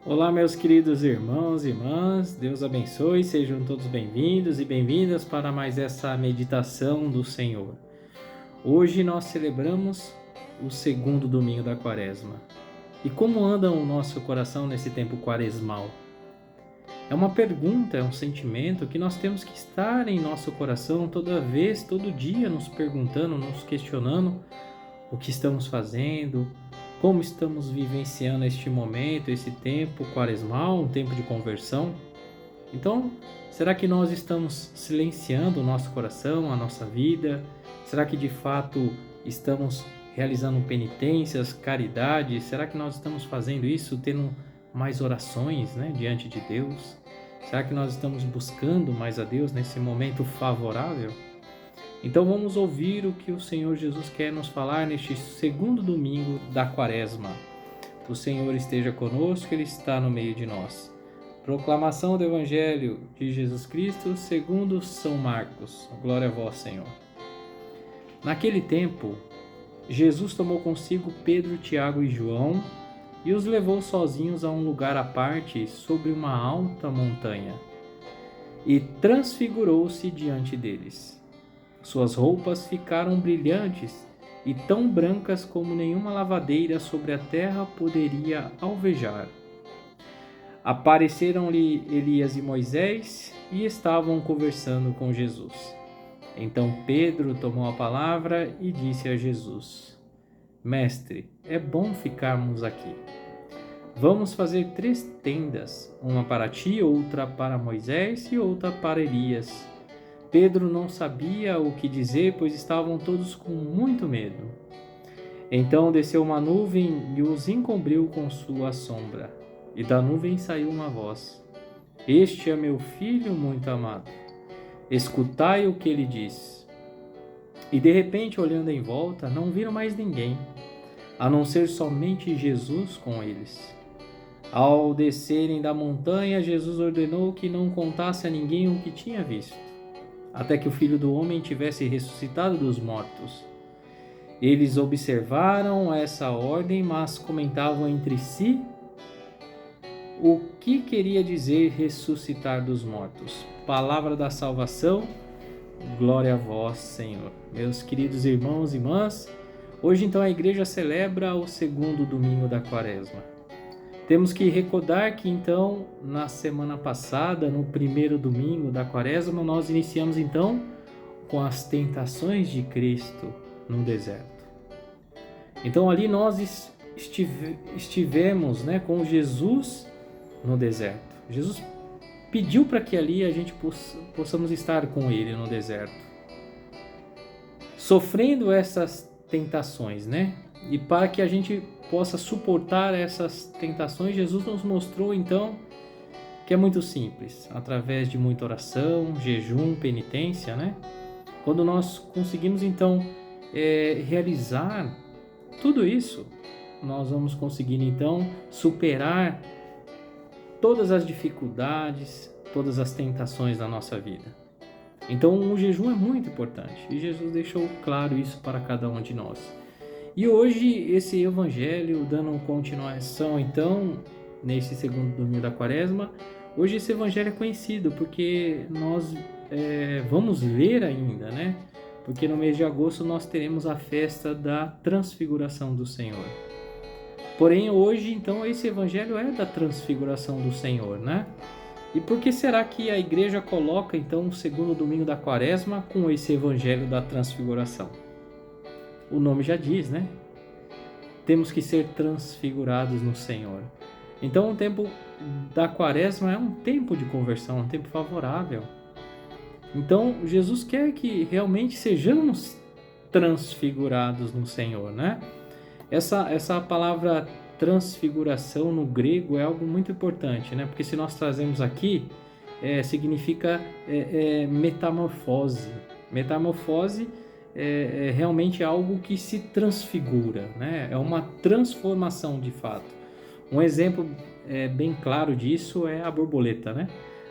Olá, meus queridos irmãos e irmãs, Deus abençoe, sejam todos bem-vindos e bem-vindas para mais essa meditação do Senhor. Hoje nós celebramos o segundo domingo da Quaresma. E como anda o nosso coração nesse tempo quaresmal? É uma pergunta, é um sentimento que nós temos que estar em nosso coração toda vez, todo dia, nos perguntando, nos questionando o que estamos fazendo, como estamos vivenciando este momento, esse tempo quaresmal, um tempo de conversão. Então, será que nós estamos silenciando o nosso coração, a nossa vida? Será que de fato estamos realizando penitências, caridade? Será que nós estamos fazendo isso, tendo mais orações, diante de Deus? Será que nós estamos buscando mais a Deus nesse momento favorável? Então vamos ouvir o que o Senhor Jesus quer nos falar neste segundo domingo da Quaresma. O Senhor esteja conosco, Ele está no meio de nós. Proclamação do Evangelho de Jesus Cristo segundo São Marcos. Glória a vós, Senhor. Naquele tempo, Jesus tomou consigo Pedro, Tiago e João e os levou sozinhos a um lugar à parte sobre uma alta montanha e transfigurou-se diante deles. Suas roupas ficaram brilhantes e tão brancas como nenhuma lavadeira sobre a terra poderia alvejar. Apareceram-lhe Elias e Moisés e estavam conversando com Jesus. Então Pedro tomou a palavra e disse a Jesus: Mestre, é bom ficarmos aqui. Vamos fazer 3 tendas, uma para ti, outra para Moisés e outra para Elias. Pedro não sabia o que dizer, pois estavam todos com muito medo. Então desceu uma nuvem e os encobriu com sua sombra. E da nuvem saiu uma voz: Este é meu filho muito amado. Escutai o que ele diz. E de repente, olhando em volta, não viram mais ninguém, a não ser somente Jesus com eles. Ao descerem da montanha, Jesus ordenou que não contasse a ninguém o que tinha visto, até que o Filho do Homem tivesse ressuscitado dos mortos. Eles observaram essa ordem, mas comentavam entre si o que queria dizer ressuscitar dos mortos. Palavra da salvação, glória a vós, Senhor. Meus queridos irmãos e irmãs, hoje então a igreja celebra o segundo domingo da Quaresma. Temos que recordar que então, na semana passada, no primeiro domingo da Quaresma, nós iniciamos então com as tentações de Cristo no deserto. Então ali nós estivemos com Jesus no deserto. Jesus pediu para que ali a gente possamos estar com Ele no deserto, sofrendo essas tentações, E para que a gente possa suportar essas tentações, Jesus nos mostrou então que é muito simples, através de muita oração, jejum, penitência, Quando nós conseguimos então realizar tudo isso, nós vamos conseguir então superar todas as dificuldades, todas as tentações da nossa vida. Então o jejum é muito importante e Jesus deixou claro isso para cada um de nós. E hoje esse evangelho, dando continuação então, nesse segundo domingo da Quaresma, hoje esse evangelho é conhecido porque nós vamos ler ainda, Porque no mês de agosto nós teremos a festa da transfiguração do Senhor. Porém hoje então esse evangelho é da transfiguração do Senhor, E por que será que a igreja coloca então o segundo domingo da Quaresma com esse evangelho da transfiguração? O nome já diz, Temos que ser transfigurados no Senhor. Então o tempo da Quaresma é um tempo de conversão, um tempo favorável. Então Jesus quer que realmente sejamos transfigurados no Senhor, Essa palavra transfiguração no grego é algo muito importante, Porque se nós trazemos aqui, significa metamorfose. Metamorfose é realmente algo que se transfigura, É uma transformação de fato. Um exemplo bem claro disso é a borboleta,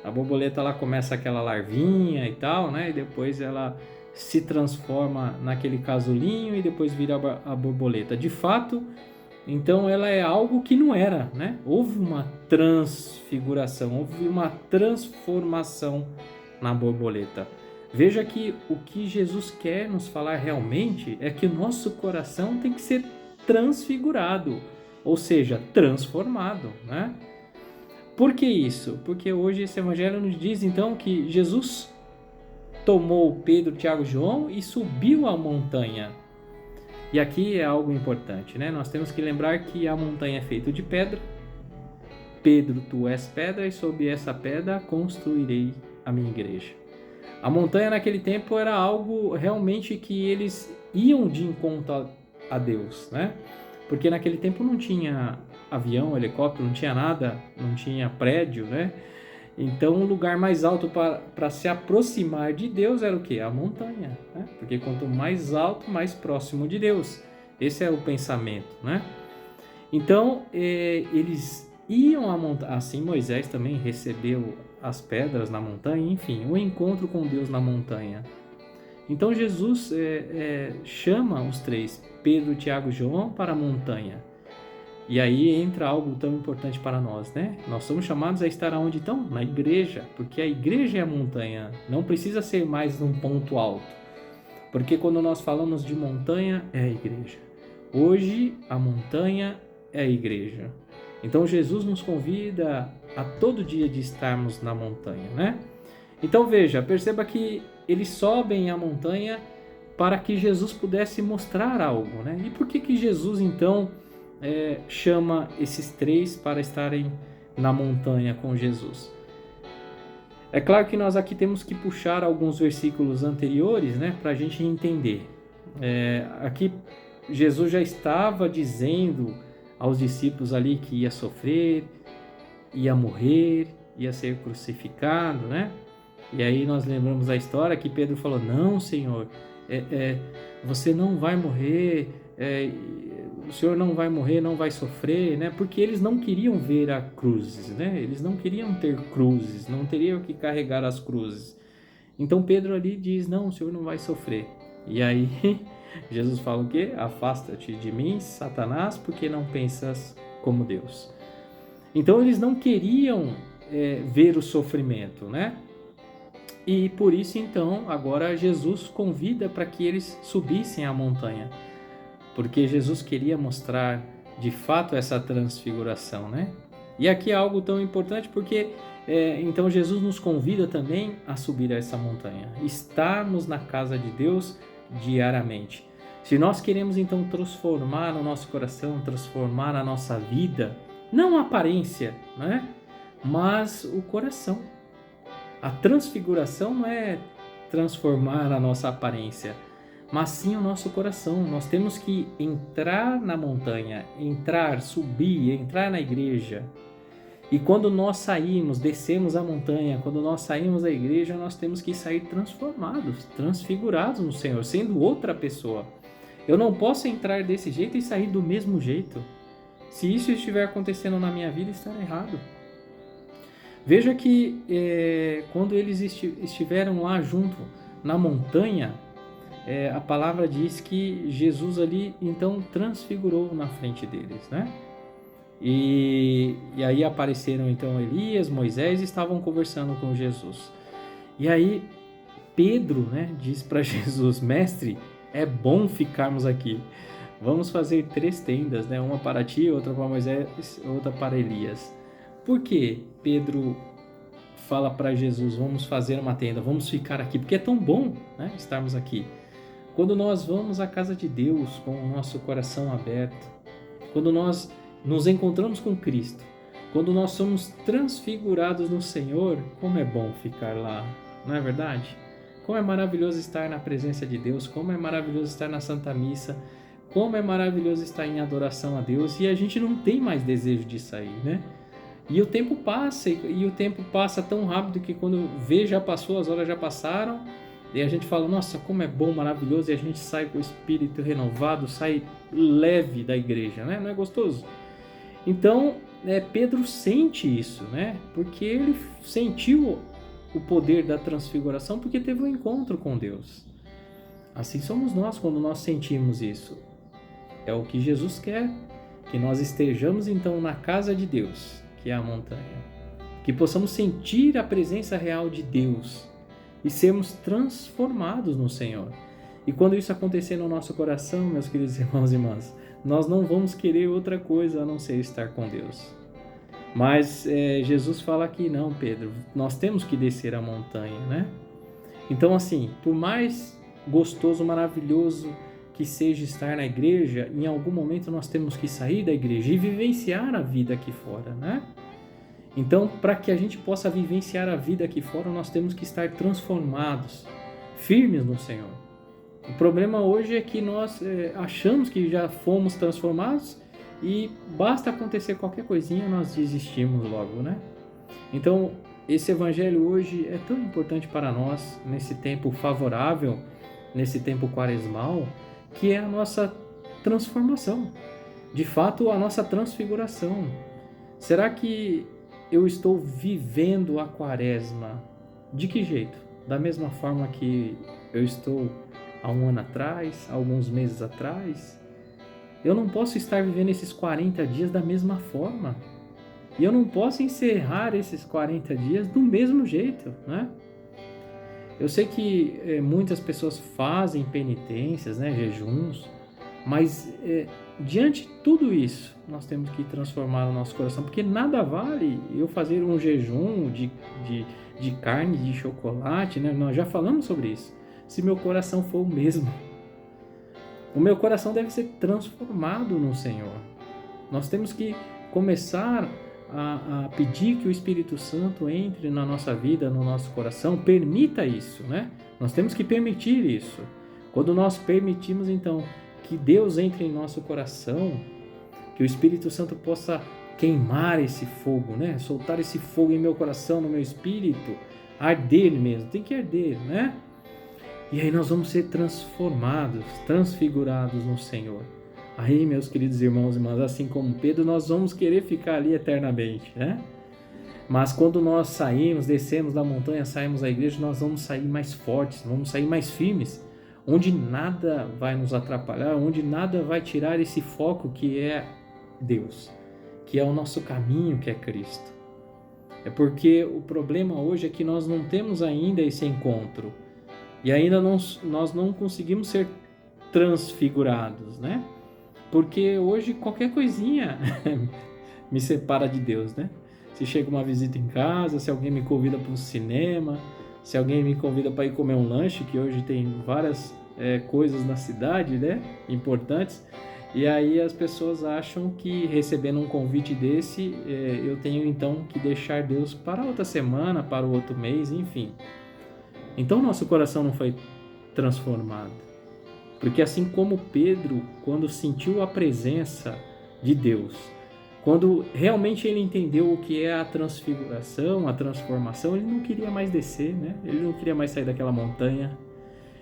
A borboleta ela começa aquela larvinha e tal, E depois ela se transforma naquele casulinho e depois vira a borboleta. De fato, Então ela é algo que não era, né? Houve uma transfiguração, houve uma transformação na borboleta. Veja que o que Jesus quer nos falar realmente é que o nosso coração tem que ser transfigurado, ou seja, transformado, né? Por que isso? Porque hoje esse evangelho nos diz então que Jesus tomou Pedro, Tiago e João e subiu a montanha. E aqui é algo importante, né? Nós temos que lembrar que a montanha é feita de pedra. Pedro, tu és pedra, e sob essa pedra construirei a minha igreja. A montanha naquele tempo era algo realmente que eles iam de encontro a Deus, né? Porque naquele tempo não tinha avião, helicóptero, não tinha nada, não tinha prédio, né? Então o lugar mais alto para se aproximar de Deus era o quê? A montanha, né? Porque quanto mais alto, mais próximo de Deus. Esse é o pensamento, né? Então eles iam à montanha. Assim Moisés também recebeu as pedras na montanha, enfim, o encontro com Deus na montanha. Então Jesus chama os três, Pedro, Tiago e João, para a montanha. E aí entra algo tão importante para nós, né? Nós somos chamados a estar aonde então? Na igreja, porque a igreja é a montanha, não precisa ser mais num ponto alto. Porque quando nós falamos de montanha, é a igreja. Hoje, a montanha é a igreja. Então Jesus nos convida a todo dia de estarmos na montanha, né? Então veja, perceba que eles sobem a montanha para que Jesus pudesse mostrar algo, né? E por que Jesus então chama esses três para estarem na montanha com Jesus? É claro que nós aqui temos que puxar alguns versículos anteriores, né, para a gente entender. Aqui Jesus já estava dizendo aos discípulos ali que ia sofrer, ia morrer, ia ser crucificado, né? E aí nós lembramos a história que Pedro falou: não, Senhor, você não vai morrer, o Senhor não vai morrer, não vai sofrer, né? Porque eles não queriam ver a cruzes, né? Eles não queriam ter cruzes, não teriam que carregar as cruzes. Então Pedro ali diz: não, o Senhor não vai sofrer. E aí Jesus fala o quê? Afasta-te de mim, Satanás, porque não pensas como Deus. Então eles não queriam ver o sofrimento, né? E por isso então agora Jesus convida para que eles subissem a montanha, porque Jesus queria mostrar de fato essa transfiguração, né? E aqui é algo tão importante porque então Jesus nos convida também a subir a essa montanha, estarmos na casa de Deus diariamente. Se nós queremos então transformar o nosso coração, transformar a nossa vida, não a aparência, né? Mas o coração. A transfiguração não é transformar a nossa aparência, mas sim o nosso coração. Nós temos que entrar na montanha, subir, entrar na igreja. E quando nós saímos, descemos a montanha, quando nós saímos da igreja, nós temos que sair transformados, transfigurados no Senhor, sendo outra pessoa. Eu não posso entrar desse jeito e sair do mesmo jeito. Se isso estiver acontecendo na minha vida, está errado. Veja que quando eles estiveram lá junto na montanha, a palavra diz que Jesus ali então transfigurou na frente deles, né? E aí apareceram então Elias, Moisés e estavam conversando com Jesus. E aí Pedro, né, diz para Jesus: mestre, é bom ficarmos aqui. Vamos fazer 3 tendas, né? Uma para ti, outra para Moisés, outra para Elias. Por que Pedro fala para Jesus: vamos fazer uma tenda, vamos ficar aqui? Porque é tão bom, né, estarmos aqui. Quando nós vamos à casa de Deus com o nosso coração aberto, quando nós nos encontramos com Cristo, quando nós somos transfigurados no Senhor, como é bom ficar lá, não é verdade? Como é maravilhoso estar na presença de Deus, como é maravilhoso estar na Santa Missa, como é maravilhoso estar em adoração a Deus, e a gente não tem mais desejo de sair, né? E o tempo passa, e o tempo passa tão rápido que quando vê já passou, as horas já passaram, e a gente fala: nossa, como é bom, maravilhoso, e a gente sai com o espírito renovado, sai leve da igreja, né? Não é gostoso? Então, Pedro sente isso, né? Porque ele sentiu o poder da transfiguração, porque teve um encontro com Deus. Assim somos nós quando nós sentimos isso. É o que Jesus quer. que nós estejamos então na casa de Deus, que é a montanha, que possamos sentir a presença real de Deus e sermos transformados no Senhor. E quando isso acontecer no nosso coração, meus queridos irmãos e irmãs, nós não vamos querer outra coisa a não ser estar com Deus. Mas Jesus fala aqui, não, Pedro, nós temos que descer a montanha, né? Então, assim, por mais gostoso, maravilhoso que seja estar na igreja, em algum momento nós temos que sair da igreja e vivenciar a vida aqui fora, né? Então, para que a gente possa vivenciar a vida aqui fora, nós temos que estar transformados, firmes no Senhor. O problema hoje é que nós achamos que já fomos transformados e basta acontecer qualquer coisinha, nós desistimos logo, né? Então, esse evangelho hoje é tão importante para nós, nesse tempo favorável, nesse tempo quaresmal, que é a nossa transformação, de fato, a nossa transfiguração. Será que eu estou vivendo a quaresma? De que jeito? Da mesma forma que eu estou há um ano atrás, alguns meses atrás? Eu não posso estar vivendo esses 40 dias da mesma forma. E eu não posso encerrar esses 40 dias do mesmo jeito, né? Eu sei que muitas pessoas fazem penitências, né, jejuns, mas diante de tudo isso, nós temos que transformar o nosso coração, porque nada vale eu fazer um jejum de carne, de chocolate, né? Nós já falamos sobre isso. Se meu coração for o mesmo, o meu coração deve ser transformado no Senhor. Nós temos que começar a pedir que o Espírito Santo entre na nossa vida, no nosso coração, permita isso, né? Nós temos que permitir isso. Quando nós permitimos, então, que Deus entre em nosso coração, que o Espírito Santo possa queimar esse fogo, né? Soltar esse fogo em meu coração, no meu espírito, arder mesmo, tem que arder, né? E aí nós vamos ser transformados, transfigurados no Senhor. Aí, meus queridos irmãos e irmãs, assim como Pedro, nós vamos querer ficar ali eternamente, né? Mas quando nós saímos, descemos da montanha, saímos da igreja, nós vamos sair mais fortes, vamos sair mais firmes, onde nada vai nos atrapalhar, onde nada vai tirar esse foco que é Deus, que é o nosso caminho, que é Cristo. É porque o problema hoje é que nós não temos ainda esse encontro e ainda nós não conseguimos ser transfigurados, né? Porque hoje qualquer coisinha me separa de Deus, né? Se chega uma visita em casa, se alguém me convida para um cinema, se alguém me convida para ir comer um lanche, que hoje tem várias coisas na cidade, né? Importantes. E aí as pessoas acham que recebendo um convite desse, eu tenho então que deixar Deus para outra semana, para o outro mês, enfim. Então nosso coração não foi transformado. Porque assim como Pedro, quando sentiu a presença de Deus, quando realmente ele entendeu o que é a transfiguração, a transformação, ele não queria mais descer, né? Ele não queria mais sair daquela montanha.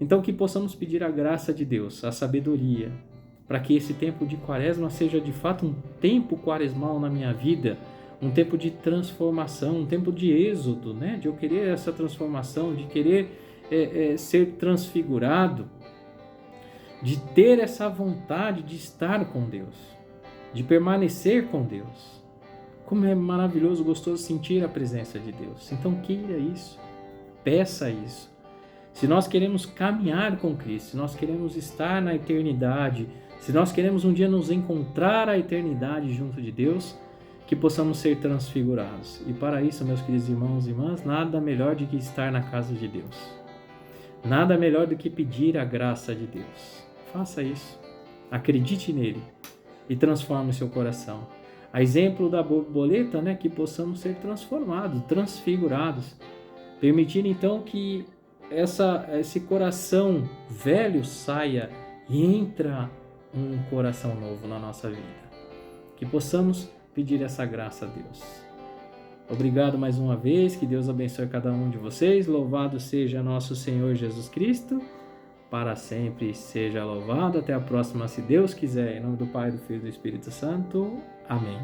Então que possamos pedir a graça de Deus, a sabedoria, para que esse tempo de quaresma seja de fato um tempo quaresmal na minha vida, um tempo de transformação, um tempo de êxodo, né? De eu querer essa transformação, de querer ser transfigurado, de ter essa vontade de estar com Deus, de permanecer com Deus. Como é maravilhoso, gostoso sentir a presença de Deus. Então queira isso, peça isso. Se nós queremos caminhar com Cristo, se nós queremos estar na eternidade, se nós queremos um dia nos encontrar a eternidade junto de Deus, que possamos ser transfigurados. E para isso, meus queridos irmãos e irmãs, nada melhor do que estar na casa de Deus. Nada melhor do que pedir a graça de Deus. Faça isso, acredite nele e transforme seu coração. A exemplo da borboleta, né, que possamos ser transformados, transfigurados. Permitir então que esse coração velho saia e entra um coração novo na nossa vida. Que possamos pedir essa graça a Deus. Obrigado mais uma vez, que Deus abençoe cada um de vocês. Louvado seja nosso Senhor Jesus Cristo. Para sempre seja louvado. Até a próxima, se Deus quiser. Em nome do Pai, do Filho e do Espírito Santo. Amém.